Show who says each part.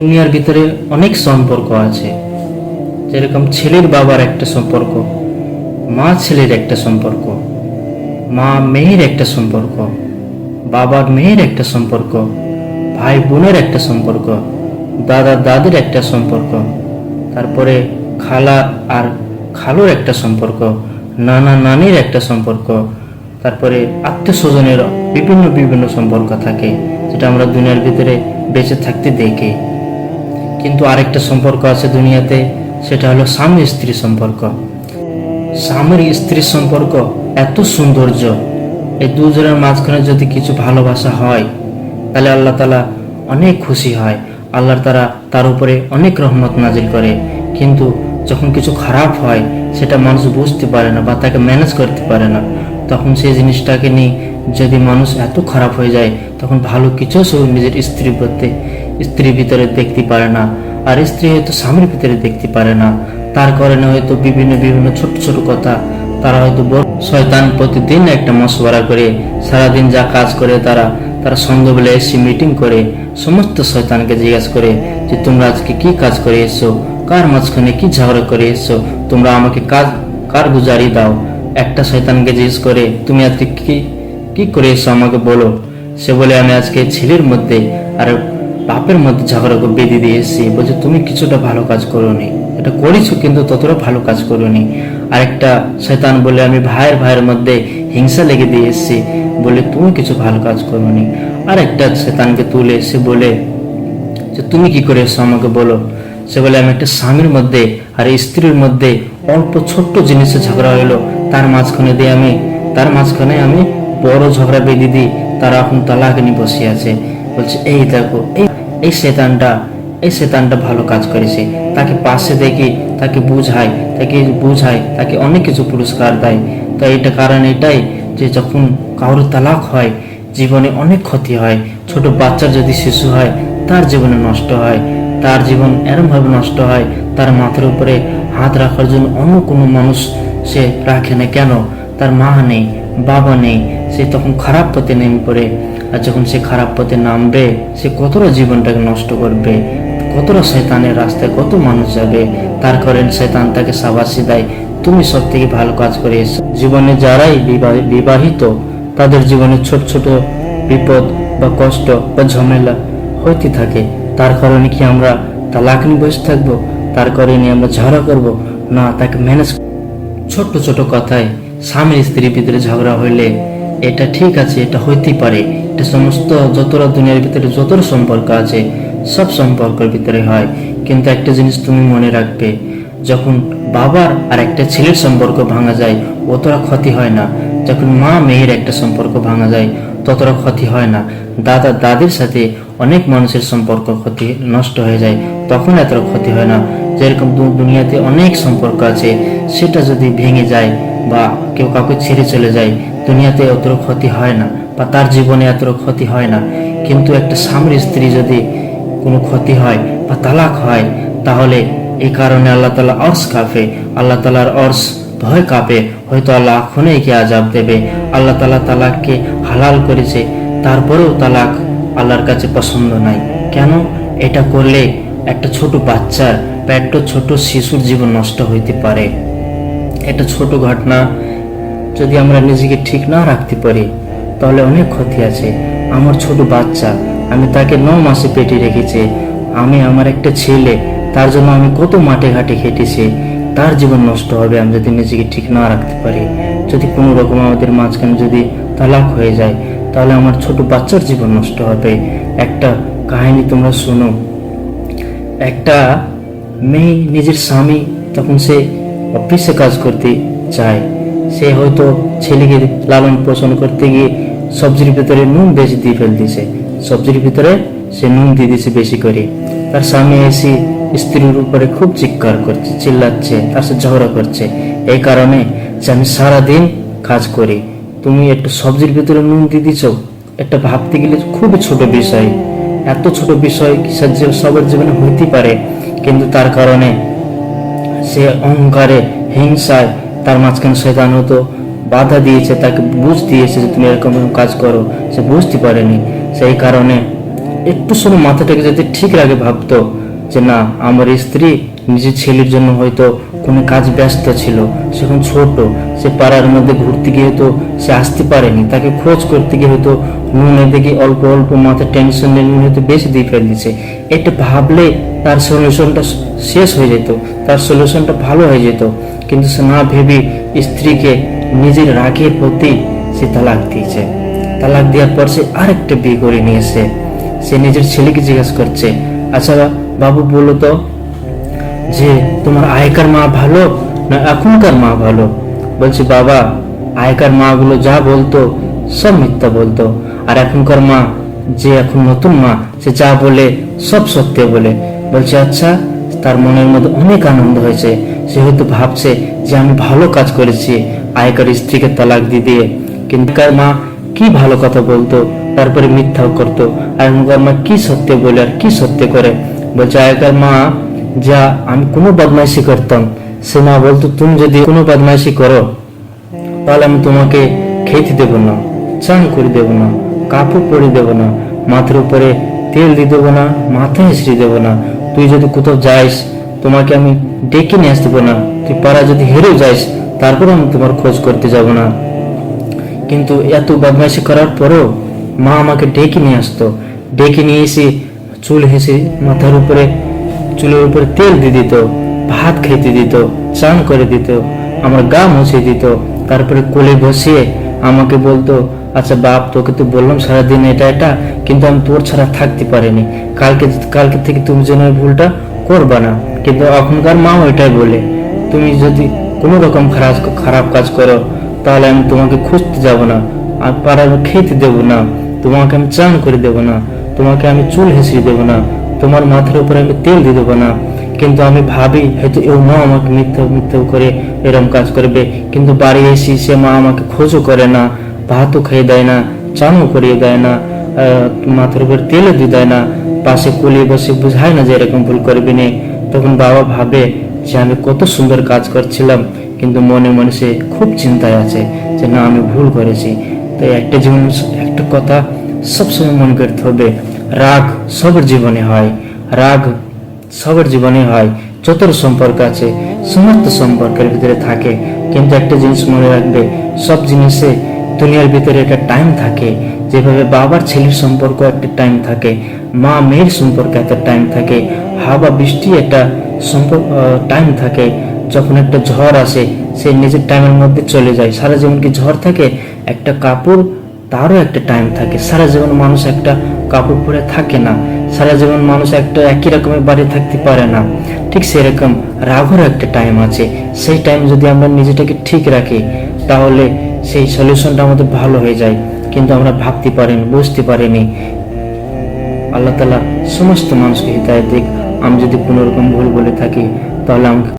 Speaker 1: দুনিয়ার ভিতরে অনেক সম্পর্ক আছে, যেরকম ছেলের বাবার একটা সম্পর্ক, মা ছেলের একটা সম্পর্ক, মা মেয়ের একটা সম্পর্ক, বাবার মেয়ের একটা সম্পর্ক, ভাই বোনের একটা সম্পর্ক, দাদা দাদির একটা সম্পর্ক, তারপরে খালা আর খালুর একটা সম্পর্ক, নানা নানির একটা সম্পর্ক, তারপরে আত্মীয় স্বজনের বিভিন্ন বিভিন্ন সম্পর্ক থাকে, যেটা আমরা দুনিয়ার ভিতরে বেঁচে থাকতে দেখি। কিন্তু আরেকটা সম্পর্ক আছে দুনিয়াতে, সেটা হলো স্বামী স্ত্রী সম্পর্ক। স্বামীর স্ত্রীর সম্পর্ক এত সৌন্দর্য, এই দুজনের মাঝখানে যদি কিছু ভালোবাসা হয় তাহলে আল্লাহ তাআলা অনেক খুশি হয়, আল্লাহ তাআলা তার উপরে অনেক রহমত নাজিল করে। কিন্তু যখন কিছু খারাপ হয় সেটা মানুষ বুঝতে পারে না বা তাকে ম্যানেজ করতে পারে না, তখন সেই জিনিসটাকে নিয়ে যদি মানুষ এত খারাপ হয়ে যায়, তখন ভালো কিছু সে নিজের স্ত্রীর ভিতরে দেখতে পারে না, আর স্ত্রী হয়তো স্বামীর ভিতরে দেখতে পারে না। তার কারণে হয়তো বিভিন্ন বিভিন্ন ছোট ছোট কথা তারা হয়তো শয়তান প্রতিদিন একটা মশওয়ারা করে, সারাদিন যা কাজ করে তারা সন্ধ্যাবেলা এসে মিটিং করে সমস্ত শয়তানকে জিজ্ঞাসা করে যে তোমরা আজকে কি কাজ করে এসছো, কার মাঝখানে কি ঝগড়া করে এসছো, তোমরা আমাকে কার গুজারি দাও। একটা শয়তানকে জিজ্ঞেস করে তুমি আজকে কি কি করে এসছো আমাকে বলো। সে বলে আমি আজকে ছেলের মধ্যে আর বাপের মধ্যে ঝগড়া বেঁধে দিয়ে এসেছি। বলছে তুমি কিছুটা ভালো কাজ করোনি, এটা করেছো কিন্তু ততটা ভালো কাজ করোনি। আরেকটা শয়তান বলে আমি ভাইয়ের মধ্যে হিংসা লেগে দিয়ে এসেছি, বলে তুমি কিছু ভালো কাজ করোনি। আর একটা শয়তানকে তুলে সে বলে যে তুমি কি করে এসছো আমাকে বলো। সে বলে আমি একটা স্বামীর মধ্যে আর স্ত্রীর মধ্যে অল্প ছোট্ট জিনিসে ঝগড়া হইলো, তার মাঝখানে আমি বড় ঝগড়া বেঁধে দিই, তারা এখন তালাক নিয়ে বসে আছে। বলছে এই দেখো এই শয়তানটা ভালো কাজ করেছে, তাকে পাশে দেখি, তাকে বুঝায় তাকে অনেক কিছু পুরস্কার দেয়। তো এটা কারণ এটাই যে যখন কারোর তালাক হয় জীবনে অনেক ক্ষতি হয়। ছোট বাচ্চার যদি শিশু হয় তার জীবনে নষ্ট হয়, তার জীবন এরম ভাবে নষ্ট হয়, তার মাথার উপরে হাত রাখার জন্য অন্য কোনো মানুষ সে রাখে না। কেন? তার মা নেই, বাবা নেই, সে তখন খারাপ পথে নেমে পড়ে। আর যখন সে খারাপ পথে নামবে, সে কতটা জীবনটাকে নষ্ট করবে, কতটা শয়তানের রাস্তায় কত মানুষ যাবে। তার কারণে শয়তান তাকে শাবাশি দেয়, তুমি সব থেকে ভালো কাজ করে এসো। জীবনে যারাই বিবাহিত তাদের জীবনে ছোট ছোট বিপদ বা কষ্ট বা ঝামেলা হইতে থাকে। তার কারণে কি আমরা তালাক নিয়ে বসে থাকবো? তার কারণে আমরা ঝগড়া করবো না? তাকে ম্যানেজ ছোট্ট ছোট কথায় স্বামী স্ত্রীর ভিতরে ঝগড়া হইলে এটা ঠিক আছে, এটা হইতেই পারে। এটা সমস্ত যতটা দুনিয়ার ভিতরে যতটা সম্পর্ক আছে সব সম্পর্কের ভিতরে হয়। কিন্তু একটা জিনিস তুমি মনে রাখবে, যখন বাবার আর একটা ছেলের সম্পর্ক ভাঙা যায় অতটা ক্ষতি হয় না, যখন মা মেয়ের একটা সম্পর্ক ভাঙা যায় ততটা ক্ষতি হয় না। দাদা দাদির সাথে অনেক মানুষের সম্পর্ক ক্ষতি নষ্ট হয়ে যায়, তখন এতটা ক্ষতি হয় না। যেরকম দুনিয়াতে অনেক সম্পর্ক আছে, সেটা যদি ভেঙে যায় বা কেউ কাউকে ছেড়ে চলে যায়, দুনিয়াতে অতটা ক্ষতি হয় না বা তার জীবনে এতটা ক্ষতি হয় না। কিন্তু একটা স্বামীর স্ত্রী যদি কোনো ক্ষতি হয় বা তালাক হয়, তাহলে এই কারণে আল্লাহ তাআলা অর্শ কাঁপে, আল্লাহ তাআলার অর্শ ভয় কাঁপে। হয়তো আল্লাহ এখনই একে আযাব দেবে। আল্লাহ তাআলা তালাককে হালাল করেছে, তারপরেও তালাক আল্লাহর কাছে পছন্দ নাই। কেন? এটা করলে একটা ছোট বাচ্চার বা একটা ছোট শিশুর জীবন নষ্ট হইতে পারে। একটা ছোট ঘটনা যদি আমরা নিজেকে ঠিক না রাখতে পারি তাহলে অনেক ক্ষতি আছে। আমার ছোট বাচ্চা, আমি তাকে 9 মাসে পেটে রেখেছি, আমি আমার একটা ছেলে, তার জন্য আমি কত মাঠে ঘাটে খেটেছি, তার জীবন নষ্ট হবে আমি যদি নিজেকে ঠিক না রাখতে পারি। যদি কোনো রকম আমাদের মাঝখানে যদি তালাক হয়ে যায় তাহলে আমার ছোট বাচ্চার জীবন নষ্ট হবে। একটা কাহিনী তোমরা শোনো, একটা মেয়ে নিজের স্বামী তখন সে অফিসে কাজ করতে চায়, সে হয়তো ছেলেকে লালন পোষণ করতে গিয়ে সবজির ভিতরে নুন বেশি দিয়ে ফেলতেছে, সবজির ভিতরে সে নুন দিয়ে দিয়েছে বেশি করে। তার স্বামী এসে স্ত্রীর উপরে খুব চিৎকার করছে, চিল্লাচ্ছে, তার সাথে ঝগড়া করছে। এই কারণে যে আমি সারাদিন কাজ করি, তুমি একটু সবজির ভিতরে নুন দিয়ে দিচ্ছ। একটা ভাবতে গেলে খুবই ছোট বিষয়, এত ছোট বিষয় সবার জীবনে হইতে পারে, কিন্তু তার কারণে সে অহংকারে হিংসায় তার মাঝখানে শয়তান হতো বাধা দিয়েছে, তাকে বুঝ দিয়েছে যে তুমি এরকম কাজ করো, সে বুঝতে পারেনি। সেই কারণে একটু সময় মাথাটাকে যদি ঠিক রাখে, ভাবতো যে না, আমার স্ত্রী নিজের ছেলের জন্য হয়তো কোনো কাজ ব্যস্ত ছিল, সে এখন ছোট, সে পাড়ার মধ্যে ঘুরতে গিয়ে তো সে আসতে পারেনি, তাকে খোঁজ করতে গিয়ে হয়তো নুনের দিকে অল্প অল্প মাথা টেনশন নিয়ে নুন হয়তো বেশি দিয়ে ফেলে দিচ্ছে, এটা ভাবলে তার সলিউশনটা শেষ হয়ে যেত, তার সলিউশনটা ভালো হয়ে যেত। কিন্তু সে না ভেবে স্ত্রীকে নিজের রাগের প্রতি সে তালাক দিয়েছে। তালাক দেওয়ার পর সে আরেকটা বিয়ে করে নিয়েছে। সে নিজের ছেলেকে জিজ্ঞাসা করছে, আচ্ছা বাবু বলো তো, যে তোমার আগেকার মা ভালো না এখনকার মা ভালো? বলছে, বাবা, আগেকার মা গুলো যা বলতো সব মিথ্যা বলতো, আর এখনকার মা, যে এখন নতুন মা, সে যা বলে সব সত্য বলে। বলছে, আচ্ছা। তার মনের মধ্যে অনেক আনন্দ হয়েছে, সে হয়তো ভাবছে যে আমি ভালো কাজ করেছি আগেকার স্ত্রীকে তালাক দিয়ে। কিন্তু কার মা কি ভালো কথা বলতো, তারপরে মিথ্যাও করতো, আর এখনকার মা কি সত্য বলে আর কি সত্য করে। বলছে, আগেকার মা যা আমি কোনো বদমাইশি করতাম, সে মা বলতো তুমি যদি কোনো বদমাইশি করো তাহলে আমি তোমাকে খেতে দেবো না, চান করে দেবো না, কাপড় পরে দেবো না, মাথার উপরে তেল দিয়ে দেবো না, মাথায় হেসড়ে দেবো না, তুই যদি কোথাও যাইস তোমাকে আমি ডেকে নিয়ে আসতে পারবো না, তুই পাড়া যদি হেরেও যাইস তারপর আমি তোমার খোঁজ করতে যাব না। কিন্তু এত বদমাইশি করার পরেও মা আমাকে ডেকে নিয়ে আসতো, ডেকে নিয়ে এসে চুল হেসে মাথার উপরে, চুলের উপরে তেল দিয়ে দিত, ভাত খেতে দিত, চান করে দিত, আমার গা মুছে দিত, তারপরে কোলে বসিয়ে আমাকে বলতো, আচ্ছা বাপ, তোকে তো বললাম সারাদিন এটা এটা, কিন্তু আমি তোর ছাড়া থাকতে পারিনি, কালকে কালকে থেকে তুমি যেন ওই ভুলটা করবা না। কিন্তু এখনকার মা ওইটাই বলে, তুমি যদি কোনো রকম খারাপ কাজ করো তাহলে আমি তোমাকে খুঁজতে যাব না, আর পাড়ার খেতে দেবো না, তোমাকে আমি চান করে দেবো না, তোমাকে আমি চুল হেসিয়ে দেবো না, তোমার মাথার উপরে আমি তেল দিয়ে দেবো না। কিন্তু আমি ভাবি হয়তো এও মা আমাকে মিথ্যা মিথ্যা করে এরকম কাজ করবে, কিন্তু বাড়ি এসে সে মা আমাকে খোঁজও করে না, ভাতও খেয়ে দেয় না, চানও করিয়ে দেয় না, মাথার উপর তেলও দিয়ে দেয় না, পাশে কুলিয়ে বসে বুঝায় না যে এরকম ভুল করবি না। তখন বাবা ভাবে যে আমি কত সুন্দর কাজ করছিলাম, কিন্তু মনে মনে সে খুব চিন্তায় আছে যে না, আমি ভুল করেছি। তাই একটা জীবন, একটা কথা সবসময় মনে করতে হবে, রাগ সবার জীবনে হয়, রাগ সবার জীবনে হয়, যত সম্পর্ক আছে সমস্ত সম্পর্কের ভিতরে থাকে। কিন্তু একটা জিনিস মনে রাখবে, সব জিনিসে দুনিয়ার ভিতরে একটা টাইম থাকে। যেভাবে বাবার ছেলের সম্পর্ক একটা টাইম থাকে, মা মেয়ের সম্পর্কে একটা টাইম থাকে, হাওয়া বৃষ্টি একটা সম্পর্ক টাইম থাকে। যখন একটা ঝড় আসে সে নিজের টাইমের মধ্যে চলে যায়। সারা জীবন কি ঝড় থাকে? একটা কাপড়, তারও একটা টাইম থাকে। সারা জীবন মানুষ একটা কাপড় পরে থাকে না, সারা জীবন মানুষ একটা একই রকমের বাড়ি থাকতে পারে না। ঠিক সেরকম রাগের একটা টাইম আছে, সেই টাইম যদি আমরা নিজেটাকে ঠিক রাখি তাহলে সেই সলিউশনটা আমাদের ভালো হয়ে যায়। কিন্তু আমরা ভাবতে পারিনি, বুঝতে পারিনি। আল্লাহ তাআলা সমস্ত মানুষকে হিদায়াত দিক। আমি যদি কোনো রকম ভুল বলে থাকি তাহলে আমাকে